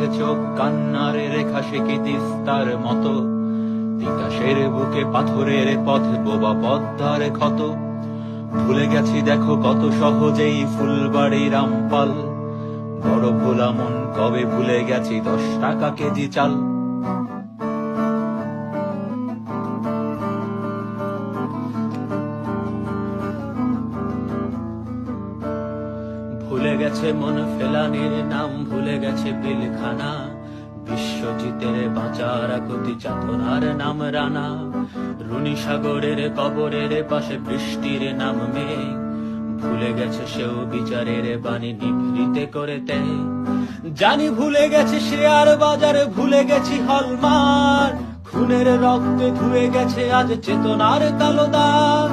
গেছে চোখ কান্নার রেখা সে কি তিস্তার মতো, তিতাসের বুকে পাথরের পথ বোবা পদ্মার ক্ষত। ভুলে গেছি দেখো কত সহজেই ফুলবাড়ি রামপাল, বড় ভোলা মন কবে ভুলে গেছি 10 টাকা কেজি চাল। ভুলে গেছে মন ফেলানির নাম, ভুলে গেছে পিলখানা, বিশ্বজিতের বাঁচার গতি চাতনার নাম রানা। রুনি সাগরের কবরের পাশে বৃষ্টির নাম মেঘ, ভুলে গেছে সেও বিচারের বাণী নিভৃতে করে তেজ। জানি ভুলে গেছে শেয়ার বাজার, ভুলে গেছি হলমার্ক, খুনের রক্তে ধুয়ে গেছে আজ চেতনার কালো দাগ।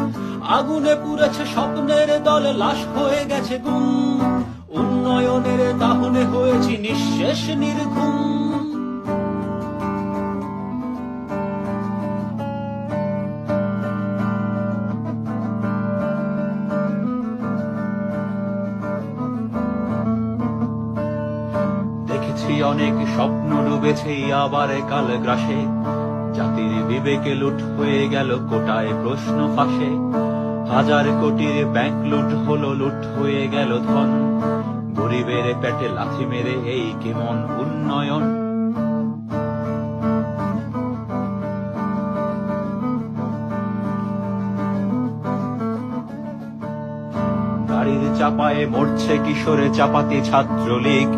আগুনে পুড়েছে স্বপ্নের দল, লাশ হয়ে গেছে গুম, উন্নয়নের দাহনে হয়েছি নিঃশেষ নির্ঘুম। দেখেছি অনেক স্বপ্ন ডুবেছে আবার কাল গ্রাসে, জাতির বিবেকে লুট হয়ে গেল কোটায় প্রশ্ন ফাঁসে। হাজার কোটির ব্যাংক লুট হলো, লুট হয়ে গেল ধন, গরিবের পেটে লাথি মেরে এই কেমন উন্নয়ন। গাড়ির চাপায়ে মরছে কিশোরে চাপাতি ছাত্রলীগ,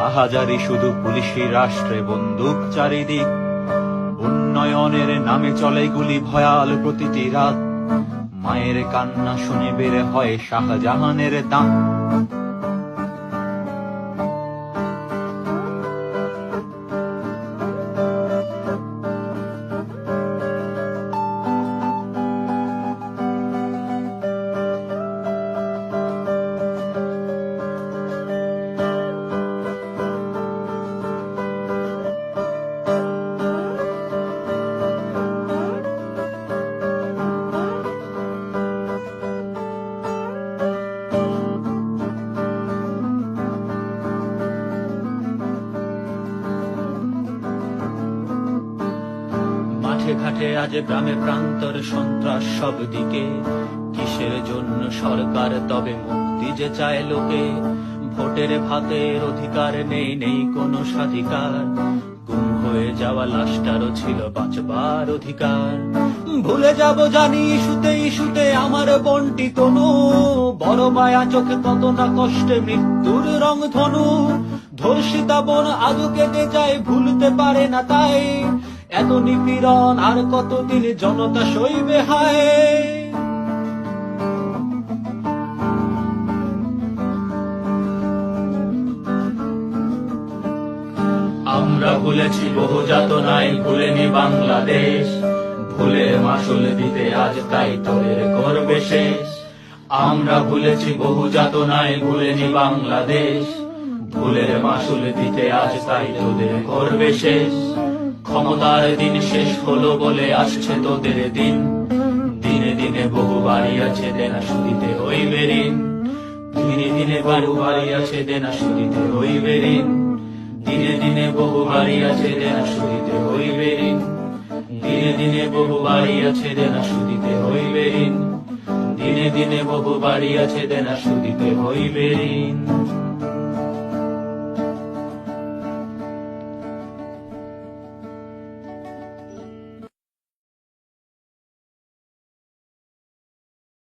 আহাজারি শুধু পুলিশি রাষ্ট্রে বন্দুক চারিদিক। উন্নয়নের নামে চলে গুলি ভয়াল প্রতিটি রাত, মায়ের কান্না শুনে বের হয় শাহজাহানের দাঁত। ঘাটে আজ গ্রামে প্রান্তর সন্ত্রাস সব দিকে, কিসের জন্য সরকার তবে মুক্তি যে চায় লোকে। ভোটের ভাতের অধিকার নেই, নেই কোনো স্বাধিকার, গুম হয়ে যাওয়া লাশটারও ছিল বাঁচবার অধিকার। ভুলে যাব জানি ইস্যুতে ইস্যুতে আমার বন্টি তনু, বড় মায়া চোখে কত না কষ্টে মৃত্যুর রং ধনু। ধর্ষিতা বোন আজও কেঁদে যায়, ভুলতে পারে না তাই, এত নিপীড়ন আর কতদিন জনতা সইবে হায়। আমরা ভুলেছি বহু যাতনায়, ভুলেনি বাংলাদেশ, ভুলের মাসুল দিতে আজ তাই তোদের করবে শেষ। আমরা ভুলেছি বহু যাতনায়, ভুলেনি বাংলাদেশ, ভুলের মাসুল দিতে আজ তাই তোদের করবে শেষ। ক্ষমতার দিন শেষ হলো বলে আসছে তোদের দিন, দিনে দিনে বহু বাড়ি আছে দেনা সুদিতে হইবে ঋণ। দিনে দিনে বহু বাড়ি আছে দেনা সুদিতে হইবে ঋণ, দিনে দিনে বহু বাড়ি আছে দেনা সুদিতে হইবে ঋণ। দিনে দিনে বহু বাড়ি আছে দেনা সুদিতে হইবে ঋণ, দিনে দিনে বহু বাড়ি আছে দেনা সুদিতে হইবে ঋণ।